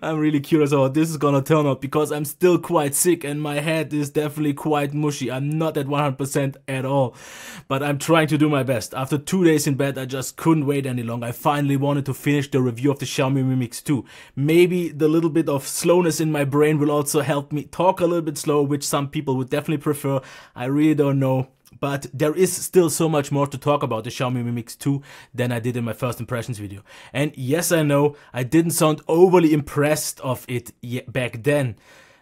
I'm really curious how this is gonna turn out because I'm still quite sick and my head is definitely quite mushy. I'm not at 100% at all, but I'm trying to do my best. After 2 days in bed, I just couldn't wait any longer. I finally wanted to finish the review of the Xiaomi Mi Mix 2. Maybe the little bit of slowness in my brain will also help me talk a little bit slow, which some people would definitely prefer. I really don't know. But there is still so much more to talk about the Xiaomi Mi Mix 2 than I did in my first impressions video. And yes, I know, I didn't sound overly impressed of it back then.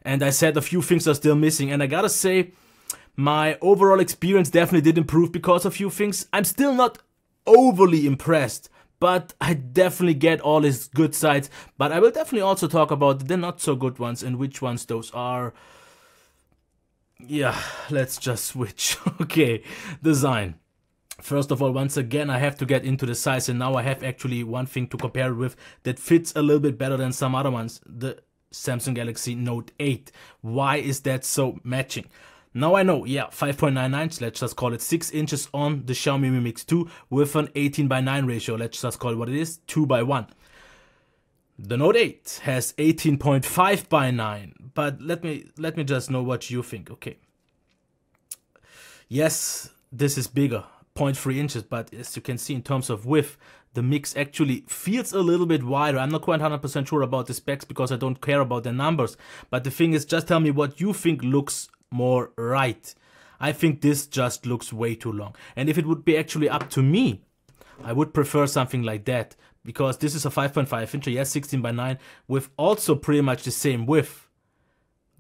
And I said a few things are still missing. And I gotta say, my overall experience definitely did improve because of a few things. I'm still not overly impressed, but I definitely get all his good sides. But I will definitely also talk about the not so good ones and which ones those are. Yeah, let's just switch. Okay, design. First of all, once again, I have to get into the size, and now I have actually one thing to compare it with that fits a little bit better than some other ones, the Samsung Galaxy Note 8. Why is that so matching? Now I know, yeah, 5.99, let's just call it 6 inches on the Xiaomi Mi Mix 2 with an 18:9 ratio, let's just call it what it is, 2:1. The Note 8 has 18.5:9, but let me just know what you think. Okay. Yes, this is bigger, 0.3 inches, but as you can see in terms of width, the Mix actually feels a little bit wider. I'm not quite 100% sure about the specs because I don't care about the numbers, but the thing is, just tell me what you think looks more right. I think this just looks way too long. And if it would be actually up to me, I would prefer something like that. Because this is a 5.5 inch, yes, 16:9, with also pretty much the same width.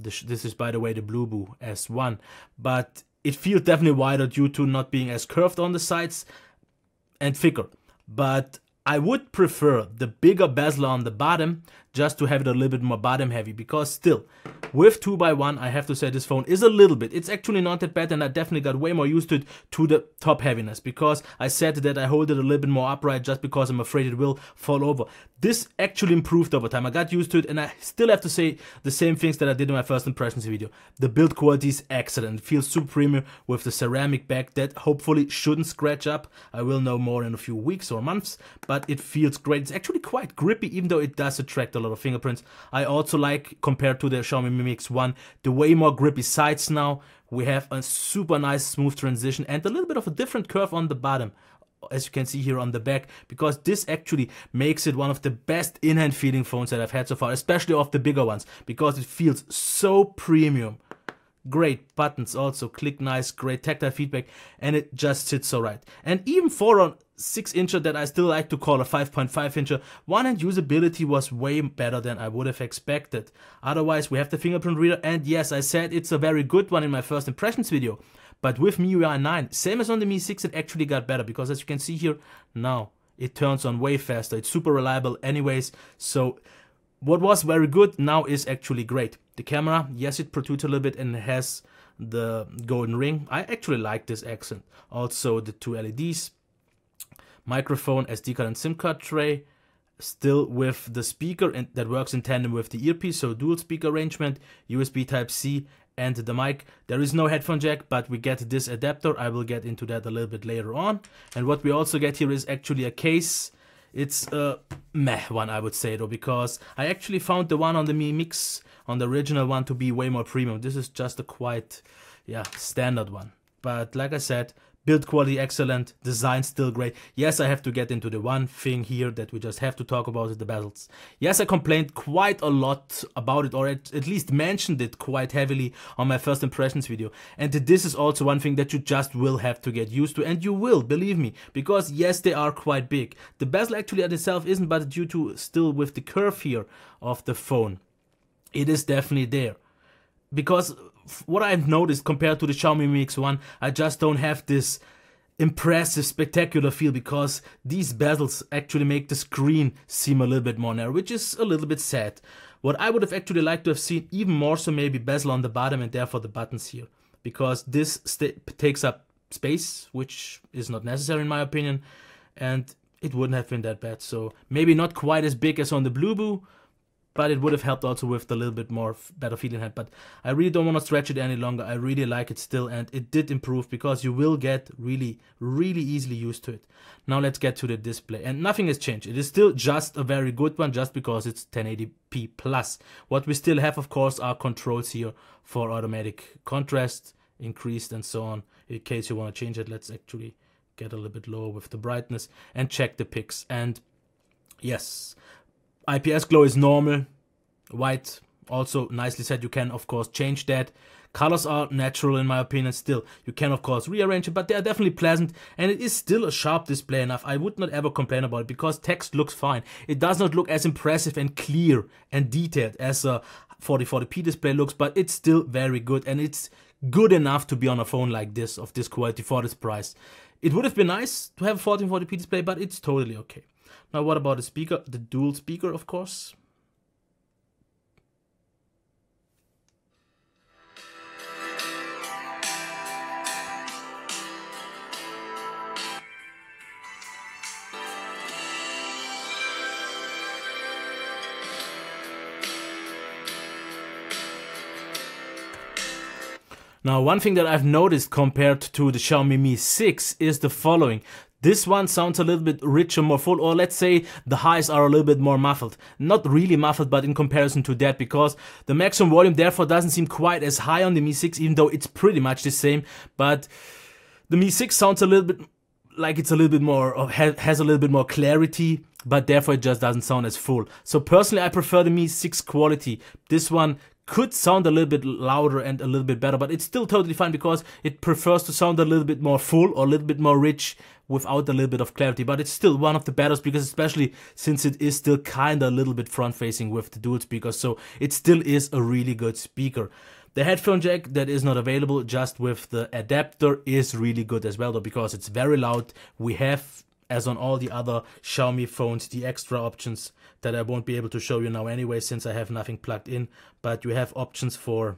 This is, by the way, the Blueboo S1. But it feels definitely wider due to not being as curved on the sides and thicker. But I would prefer the bigger bezel on the bottom just to have it a little bit more bottom heavy. Because still, with 2:1, I have to say this phone is a little bit. It's actually not that bad, and I definitely got way more used to it, to the top heaviness. Because I said that I hold it a little bit more upright just because I'm afraid it will fall over. This actually improved over time. I got used to it, and I still have to say the same things that I did in my first impressions video. The build quality is excellent. It feels super premium with the ceramic back that hopefully shouldn't scratch up. I will know more in a few weeks or months, but it feels great. It's actually quite grippy, even though it does attract a lot of fingerprints. I also like, compared to the Xiaomi Mi Mix 1, the way more grippy sides now. We have a super nice smooth transition and a little bit of a different curve on the bottom, as you can see here on the back, because this actually makes it one of the best in-hand feeling phones that I've had so far, especially of the bigger ones, because it feels so premium. Great buttons also, click nice, great tactile feedback, and it just sits so right. And even for a 6 incher that I still like to call a 5.5 incher, one-hand usability was way better than I would have expected. Otherwise, we have the fingerprint reader, and yes, I said it's a very good one in my first impressions video. But with MIUI 9, same as on the Mi 6, it actually got better, because as you can see here, now it turns on way faster. It's super reliable anyways, so what was very good now is actually great. The camera, yes, it protrudes a little bit and has the golden ring. I actually like this accent. Also the 2 LEDs, microphone, SD card and SIM card tray, still with the speaker and that works in tandem with the earpiece, so dual speaker arrangement, USB Type-C and the mic. There is no headphone jack, but we get this adapter. I will get into that a little bit later on. And what we also get here is actually a case. It's a meh one, I would say, though, because I actually found the one on the Mi Mix, on the original one, to be way more premium. This is just a quite, yeah, standard one. But like I said, build quality excellent, design still great. Yes, I have to get into the one thing here that we just have to talk about, is the bezels. Yes, I complained quite a lot about it, or at least mentioned it quite heavily on my first impressions video. And this is also one thing that you just will have to get used to, and you will, believe me, because yes, they are quite big. The bezel actually at itself isn't, but due to still with the curve here of the phone, it is definitely there. Because what I've noticed compared to the Xiaomi Mi Mix 1, I just don't have this impressive, spectacular feel, because these bezels actually make the screen seem a little bit more narrow, which is a little bit sad. What I would have actually liked to have seen, even more so, maybe bezel on the bottom and therefore the buttons here, because this takes up space, which is not necessary in my opinion, and it wouldn't have been that bad. So maybe not quite as big as on the Blueboo, but it would have helped also with the little bit more better feeling head. But I really don't want to stretch it any longer. I really like it still, and it did improve because you will get really, really easily used to it. Now let's get to the display, and nothing has changed. It is still just a very good one, just because it's 1080p plus. What we still have, of course, are controls here for automatic contrast, increased, and so on. In case you want to change it, let's actually get a little bit lower with the brightness and check the pics. And yes, IPS glow is normal. White also nicely set. You can of course change that. Colors are natural in my opinion still. You can of course rearrange it, but they are definitely pleasant, and it is still a sharp display enough. I would not ever complain about it because text looks fine. It does not look as impressive and clear and detailed as a 4040p display looks, but it's still very good, and it's good enough to be on a phone like this, of this quality, for this price. It would have been nice to have a 1440p display, but it's totally okay. Now what about the speaker? The dual speaker, of course. Now, one thing that I've noticed compared to the Xiaomi Mi 6 is the following. This one sounds a little bit richer, more full, or let's say the highs are a little bit more muffled. Not really muffled, but in comparison to that, because the maximum volume therefore doesn't seem quite as high on the Mi 6, even though it's pretty much the same. But the Mi 6 sounds a little bit like it's a little bit more, or has a little bit more clarity, but therefore it just doesn't sound as full. So personally, I prefer the Mi 6 quality. This one could sound a little bit louder and a little bit better, but it's still totally fine because it prefers to sound a little bit more full or a little bit more rich without a little bit of clarity. But it's still one of the better speakers, especially since it is still kind of a little bit front facing with the dual speakers, so it still is a really good speaker. The headphone jack that is not available, just with the adapter, is really good as well though, because it's very loud. We have, as on all the other Xiaomi phones, the extra options that I won't be able to show you now anyway, since I have nothing plugged in, but you have options for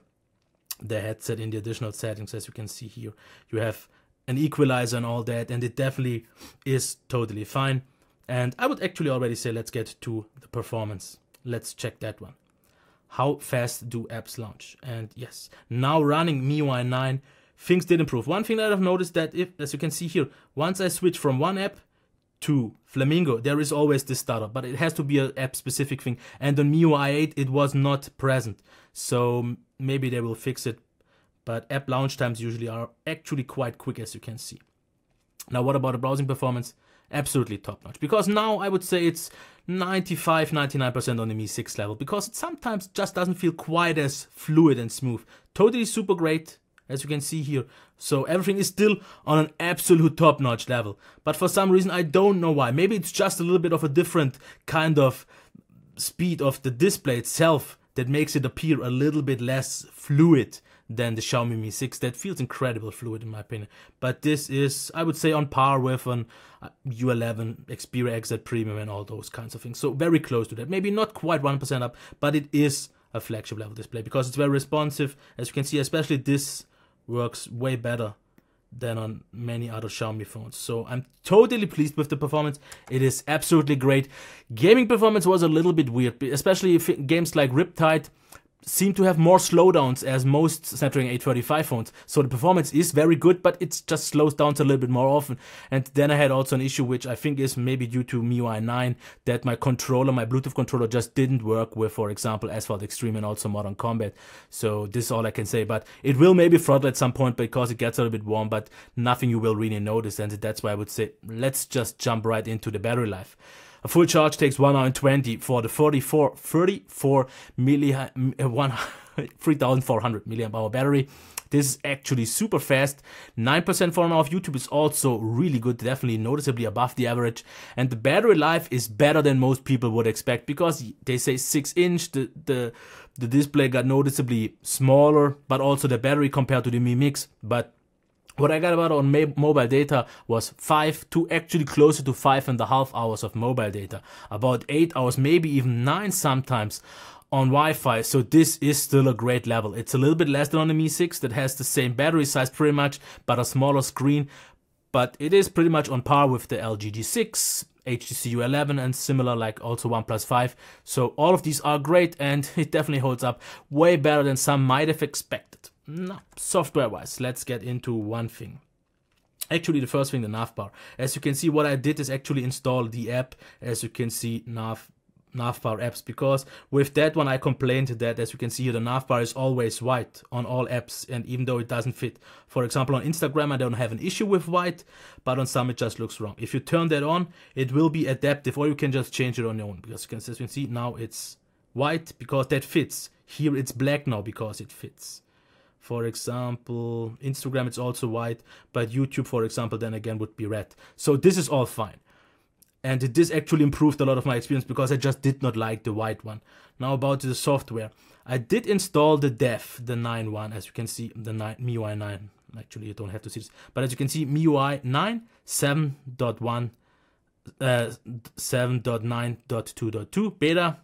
the headset in the additional settings. As you can see here, you have an equalizer and all that, and it definitely is totally fine. And I would actually already say let's get to the performance. Let's check that one. How fast do apps launch? And yes, now running MIUI 9, things did improve. One thing that I've noticed, that if, as you can see here, once I switch from one app to Flamingo, there is always this stutter, but it has to be an app specific thing, and on MIUI 8 it was not present, so maybe they will fix it. But app launch times usually are actually quite quick, as you can see. Now what about the browsing performance? Absolutely top notch, because now I would say it's 95-99% on the Mi 6 level, because it sometimes just doesn't feel quite as fluid and smooth. Totally super great, as you can see here. So everything is still on an absolute top-notch level. But for some reason, I don't know why. Maybe it's just a little bit of a different kind of speed of the display itself that makes it appear a little bit less fluid than the Xiaomi Mi 6. That feels incredible fluid in my opinion. But this is, I would say, on par with an U11, Xperia XZ Premium and all those kinds of things. So very close to that. Maybe not quite 1% up, but it is a flagship level display because it's very responsive. As you can see, especially this works way better than on many other Xiaomi phones. So I'm totally pleased with the performance. It is absolutely great. Gaming performance was a little bit weird, especially if games like Riptide seem to have more slowdowns as most Snapdragon 835 phones. So the performance is very good, but it just slows down a little bit more often. And then I had also an issue, which I think is maybe due to MIUI 9, that my controller, my Bluetooth controller, just didn't work with, for example, Asphalt Extreme and also Modern Combat. So this is all I can say, but it will maybe throttle at some point because it gets a little bit warm, but nothing you will really notice. And that's why I would say, let's just jump right into the battery life. A full charge takes 1 hour and 20 for the 34 3400 milliamp hour battery. This is actually super fast. 9% for an hour of YouTube is also really good, definitely noticeably above the average. And the battery life is better than most people would expect, because they say 6-inch, the display got noticeably smaller, but also the battery compared to the Mi Mix. But what I got about on mobile data was 5 to actually closer to 5.5 hours of mobile data. About 8 hours, maybe even 9 sometimes on Wi-Fi. So this is still a great level. It's a little bit less than on the Mi 6 that has the same battery size pretty much, but a smaller screen. But it is pretty much on par with the LG G6 HTC U11 and similar, like also OnePlus 5. So all of these are great, and it definitely holds up way better than some might have expected. Now, software-wise, let's get into one thing. Actually, the first thing, the navbar. As you can see, what I did is actually install the app, as you can see, navbar apps, because with that one I complained that, as you can see here, the navbar is always white on all apps, and even though it doesn't fit. For example, on Instagram I don't have an issue with white, but on some it just looks wrong. If you turn that on, it will be adaptive, or you can just change it on your own, because as you can see now it's white because that fits. Here it's black now because it fits. For example, Instagram it's also white, but YouTube, for example, then again would be red. So this is all fine. And this actually improved a lot of my experience because I just did not like the white one. Now about the software. I did install the dev, the 9 one, as you can see, the MIUI 9. Actually, you don't have to see this. But as you can see, MIUI 9, 7.1, 7.9.2.2 beta.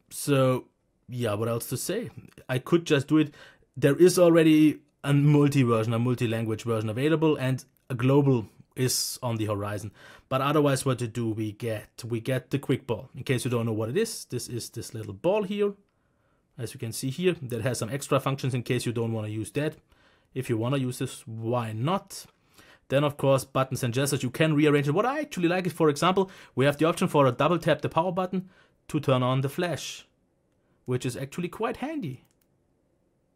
So, yeah, what else to say? I could just do it. There is already a multi-version, a multi-language version available, and a global is on the horizon. But otherwise, what to do, we get the quick ball. In case you don't know what it is, this is this little ball here, as you can see here, that has some extra functions in case you don't want to use that. If you want to use this, why not? Then, of course, buttons and gestures, you can rearrange it. What I actually like is, for example, we have the option for a double tap the power button to turn on the flash, which is actually quite handy.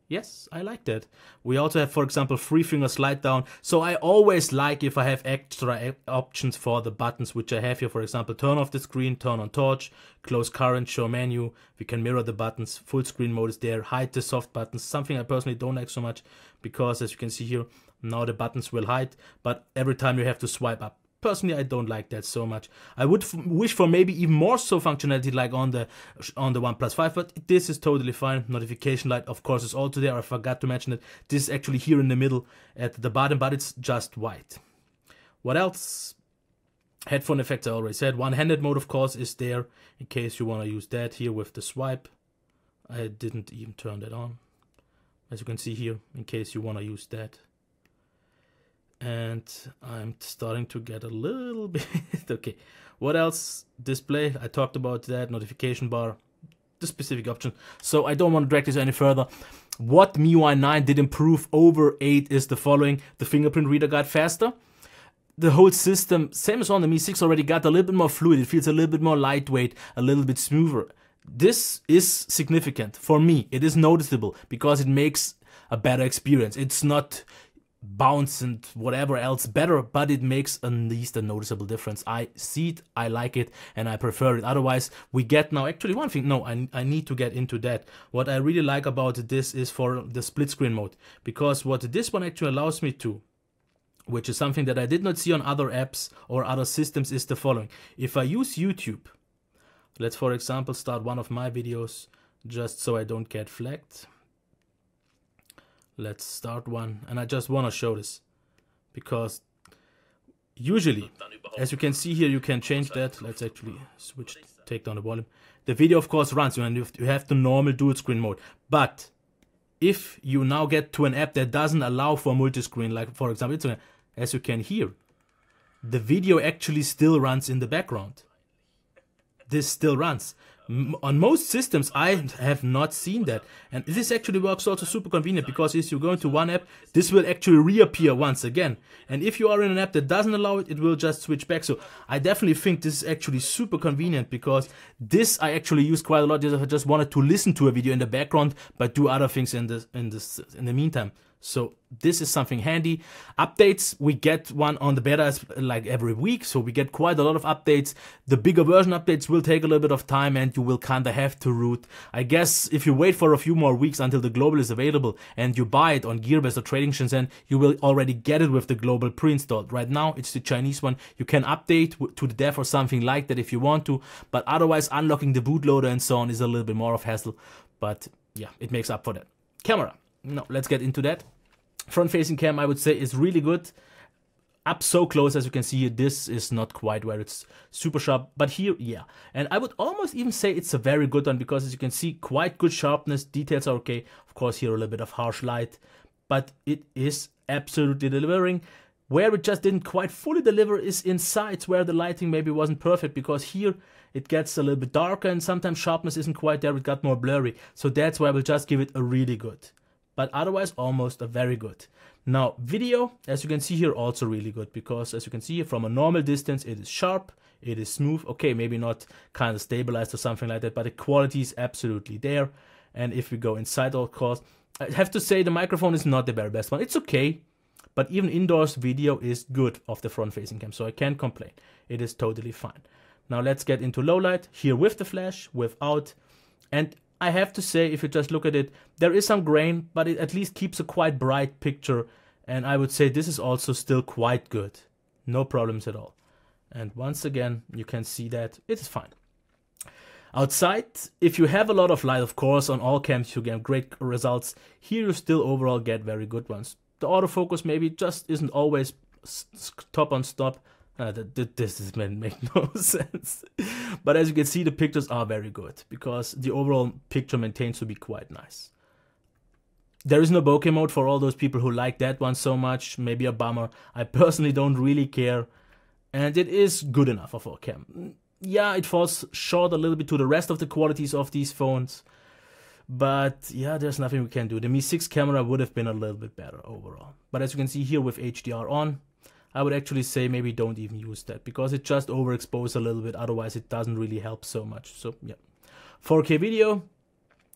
Yes, I like that. We also have, for example, 3-finger slide down. So I always like if I have extra options for the buttons, which I have here. For example, turn off the screen, turn on torch, close current, show menu. We can mirror the buttons. Full screen mode is there. Hide the soft buttons. Something I personally don't like so much because, as you can see here, now the buttons will hide. But every time you have to swipe up. Personally, I don't like that so much. I would wish for maybe even more so functionality like on the OnePlus 5, but this is totally fine. Notification light, of course, is also there. I forgot to mention it. This is actually here in the middle at the bottom, but it's just white. What else? Headphone effects, I already said. One-handed mode, of course, is there in case you want to use that here with the swipe. I didn't even turn that on, as you can see here, in case you want to use that. And I'm starting to get a little bit okay. What else? Display, I talked about that. Notification bar, the specific option. So I don't want to drag this any further. What MIUI 9 did improve over 8 is the following. The fingerprint reader got faster. The whole system, same as on the Mi 6, already got a little bit more fluid. It feels a little bit more lightweight, a little bit smoother. This is significant for me. It is noticeable because it makes a better experience. It's not bounce and whatever else better, but it makes at least a noticeable difference. I see it, I like it, and I prefer it. Otherwise, we get now actually one thing. No, I need to get into that. What I really like about this is for the split screen mode, because what this one actually allows me to, which is something that I did not see on other apps or other systems, is the following. If I use YouTube, let's for example start one of my videos just so I don't get flagged. Let's start one, and I just want to show this because usually, as you can see here, you can change that. Let's actually switch, take down the volume. The video, of course, runs, and you have the normal dual screen mode. But if you now get to an app that doesn't allow for multi-screen, like for example, Instagram, as you can hear, the video actually still runs in the background. This still runs. On most systems, I have not seen that. And this actually works also super convenient because if you go into one app, this will actually reappear once again. And if you are in an app that doesn't allow it, it will just switch back. So I definitely think this is actually super convenient because this I actually use quite a lot if I just wanted to listen to a video in the background, but do other things in the meantime. So this is something handy. Updates, we get one on the beta like every week, so we get quite a lot of updates. The bigger version updates will take a little bit of time and you will kinda have to root. I guess if you wait for a few more weeks until the global is available and you buy it on Gearbest or Trading Shenzhen, you will already get it with the global pre-installed. Right now it's the Chinese one. You can update to the dev or something like that if you want to, but otherwise unlocking the bootloader and so on is a little bit more of hassle. But yeah, it makes up for that. Camera. No, let's get into that. Front-facing cam, I would say, is really good. Up so close, as you can see here, this is not quite where it's super sharp, but here, yeah. And I would almost even say it's a very good one because, as you can see, quite good sharpness. Details are okay. Of course, here a little bit of harsh light, but it is absolutely delivering. Where it just didn't quite fully deliver is in sides where the lighting maybe wasn't perfect, because here it gets a little bit darker and sometimes sharpness isn't quite there, it got more blurry. So that's why I will just give it a really good. But otherwise almost a very good. Now video, as you can see here, also really good, because as you can see here from a normal distance it is sharp, it is smooth, okay, maybe not kind of stabilized or something like that, but the quality is absolutely there. And if we go inside, of course, I have to say the microphone is not the very best one. It's okay, but even indoors video is good of the front facing cam, so I can't complain. It is totally fine. Now let's get into low light, here with the flash, without, and I have to say, if you just look at it, there is some grain, but it at least keeps a quite bright picture, and I would say this is also still quite good. No problems at all. And once again, you can see that it is fine. Outside, if you have a lot of light, of course, on all cams you get great results. Here you still overall get very good ones. The autofocus maybe just isn't always top on stop. This is make no sense. But as you can see, the pictures are very good, because the overall picture maintains to be quite nice. There is no bokeh mode for all those people who like that one so much. Maybe a bummer. I personally don't really care. And it is good enough for 4K. Yeah, it falls short a little bit to the rest of the qualities of these phones. But yeah, there's nothing we can do. The Mi 6 camera would have been a little bit better overall. But as you can see here with HDR on, I would actually say maybe don't even use that, because it just overexposed a little bit. Otherwise, it doesn't really help so much. So yeah, 4K video,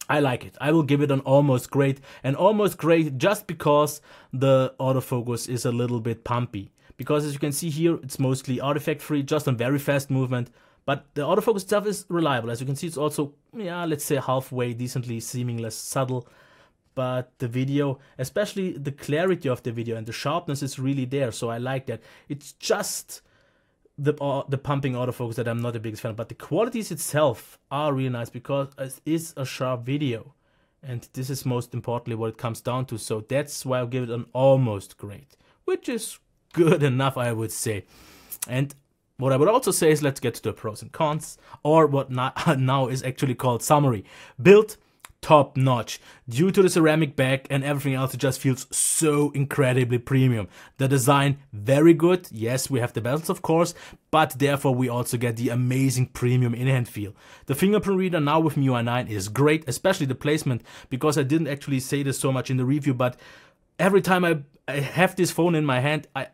I like it. I will give it an almost great. And almost great just because the autofocus is a little bit pumpy. Because as you can see here, it's mostly artifact free, just on very fast movement. But the autofocus itself is reliable. As you can see, it's also, yeah, let's say halfway decently, seeming less subtle. But the video, especially the clarity of the video and the sharpness is really there. So I like that. It's just the pumping autofocus that I'm not the biggest fan of. But the qualities itself are really nice, because it is a sharp video. And this is most importantly what it comes down to. So that's why I'll give it an almost great, which is good enough, I would say. And what I would also say is, let's get to the pros and cons, or what now is actually called summary. Build, top notch. Due to the ceramic back and everything else, it just feels so incredibly premium. The design, very good. Yes, we have the bezels, of course, but therefore we also get the amazing premium in-hand feel. The fingerprint reader now with MIUI 9 is great, especially the placement, because I didn't actually say this so much in the review, but every time I have this phone in my hand, I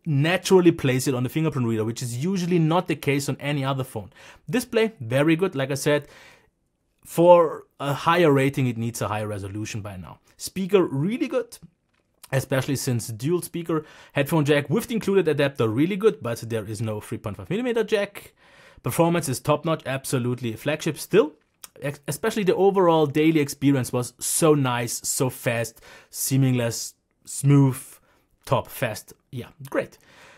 naturally place it on the fingerprint reader, which is usually not the case on any other phone. Display, very good. Like I said, for a higher rating, it needs a higher resolution by now. Speaker, really good, especially since dual speaker. Headphone jack with the included adapter, really good, but there is no 3.5mm jack. Performance is top notch, absolutely flagship still. Especially the overall daily experience was so nice, so fast, seamless, smooth, top, fast. Yeah, great.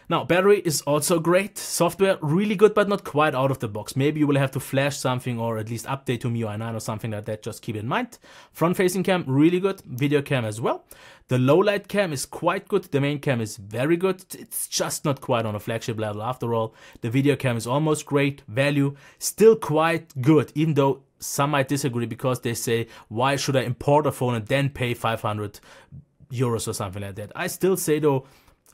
Now, battery is also great. Software, really good, but not quite out of the box. Maybe you will have to flash something or at least update to MIUI 9 or something like that. Just keep in mind. Front-facing cam, really good. Video cam as well. The low-light cam is quite good. The main cam is very good. It's just not quite on a flagship level after all. The video cam is almost great. Value, still quite good, even though some might disagree because they say, why should I import a phone and then pay 500 euros or something like that? I still say though,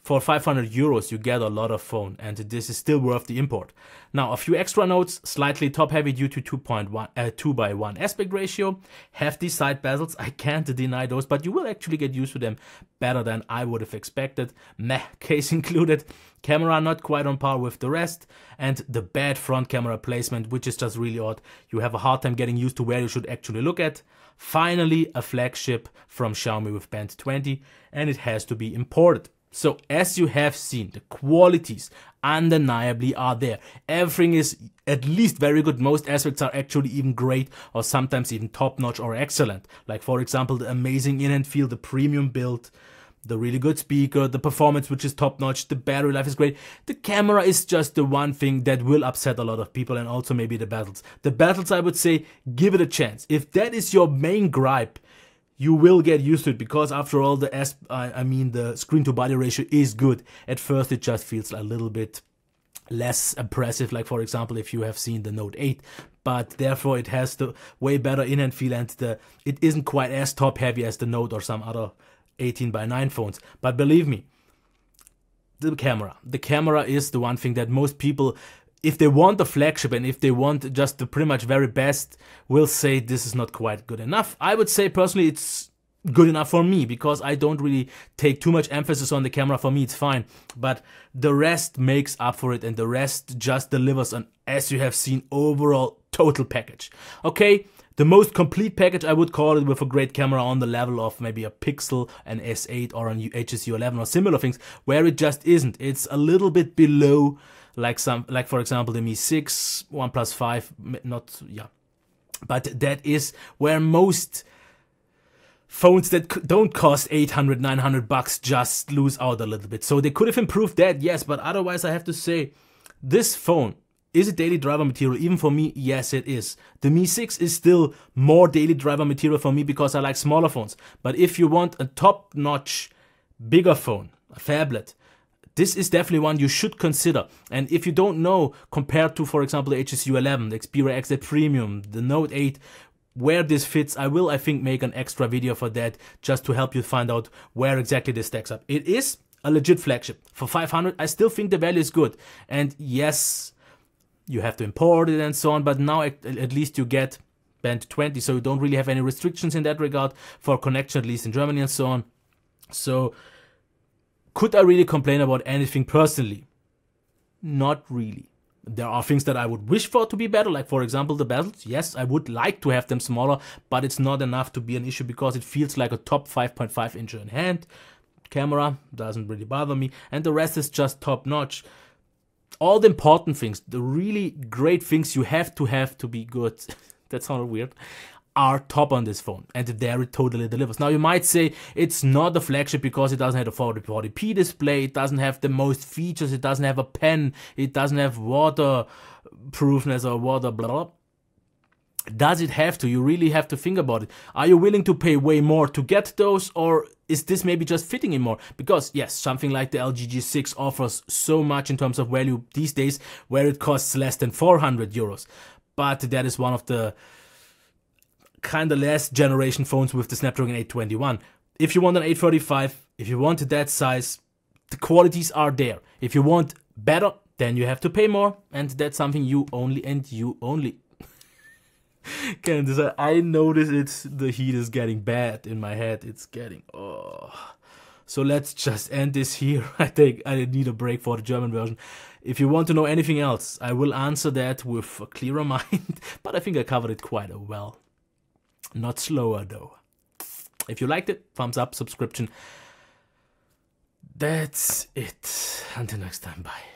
for 500 euros you get a lot of phone, and this is still worth the import. Now a few extra notes: slightly top heavy due to 2:1 aspect ratio, hefty side bezels, I can't deny those, but you will actually get used to them better than I would have expected. Meh, case included. Camera not quite on par with the rest, and the bad front camera placement, which is just really odd. You have a hard time getting used to where you should actually look at. Finally, a flagship from Xiaomi with Band 20, and it has to be imported. So as you have seen, the qualities undeniably are there. Everything is at least very good. Most aspects are actually even great, or sometimes even top-notch or excellent. Like for example, the amazing in-hand feel, the premium build, the really good speaker, the performance which is top-notch, the battery life is great. The camera is just the one thing that will upset a lot of people, and also maybe the bezels. The bezels, I would say, give it a chance. If that is your main gripe, you will get used to it, because after all, the screen-to-body ratio is good. At first, it just feels a little bit less impressive, like for example, if you have seen the Note 8, but therefore it has the way better in-hand feel, and it isn't quite as top-heavy as the Note or some other 18:9 phones. But believe me, the camera. The camera is the one thing that most people, if they want the flagship and if they want just the pretty much very best, will say this is not quite good enough. I would say personally it's good enough for me because I don't really take too much emphasis on the camera. For me it's fine, but the rest makes up for it, and the rest just delivers an, as you have seen, overall total package. Okay, the most complete package I would call it, with a great camera on the level of maybe a Pixel, an S8 or an HTC 11 or similar things, where it just isn't. It's a little bit below, like for example the Mi 6, OnePlus 5, not, yeah. But that is where most phones that don't cost 800, 900 bucks just lose out a little bit. So they could have improved that, yes, but otherwise I have to say, this phone, is it daily driver material? Even for me, yes it is. The Mi 6 is still more daily driver material for me because I like smaller phones. But if you want a top-notch, bigger phone, a phablet, this is definitely one you should consider. And if you don't know, compared to, for example, the HTC 11, the Xperia XZ Premium, the Note 8, where this fits, I will, I think, make an extra video for that, just to help you find out where exactly this stacks up. It is a legit flagship. For 500, I still think the value is good. And yes, you have to import it and so on, but now at least you get Band 20, so you don't really have any restrictions in that regard for connection, at least in Germany and so on. So, could I really complain about anything personally? Not really. There are things that I would wish for to be better, like for example the bezels. Yes, I would like to have them smaller, but it's not enough to be an issue because it feels like a top 5.5 inch in hand. Camera doesn't really bother me, and the rest is just top notch. All the important things, the really great things you have to be good, that sounded weird, are top on this phone, and there it totally delivers. Now you might say it's not a flagship because it doesn't have a 40p display, it doesn't have the most features, it doesn't have a pen, it doesn't have waterproofness or water blah blah. Does it have to? You really have to think about it. Are you willing to pay way more to get those, or is this maybe just fitting in more? Because yes, something like the LG G6 offers so much in terms of value these days, where it costs less than 400 euros. But that is one of the kind of last generation phones with the Snapdragon 821. If you want an 835, if you want that size, the qualities are there. If you want better, then you have to pay more, and that's something you only can decide. I notice the heat is getting bad in my head. It's getting, oh. So let's just end this here. I think I need a break for the German version. If you want to know anything else, I will answer that with a clearer mind, but I think I covered it quite well. Not slower though. If you liked it, thumbs up, subscription. That's it. Until next time, bye.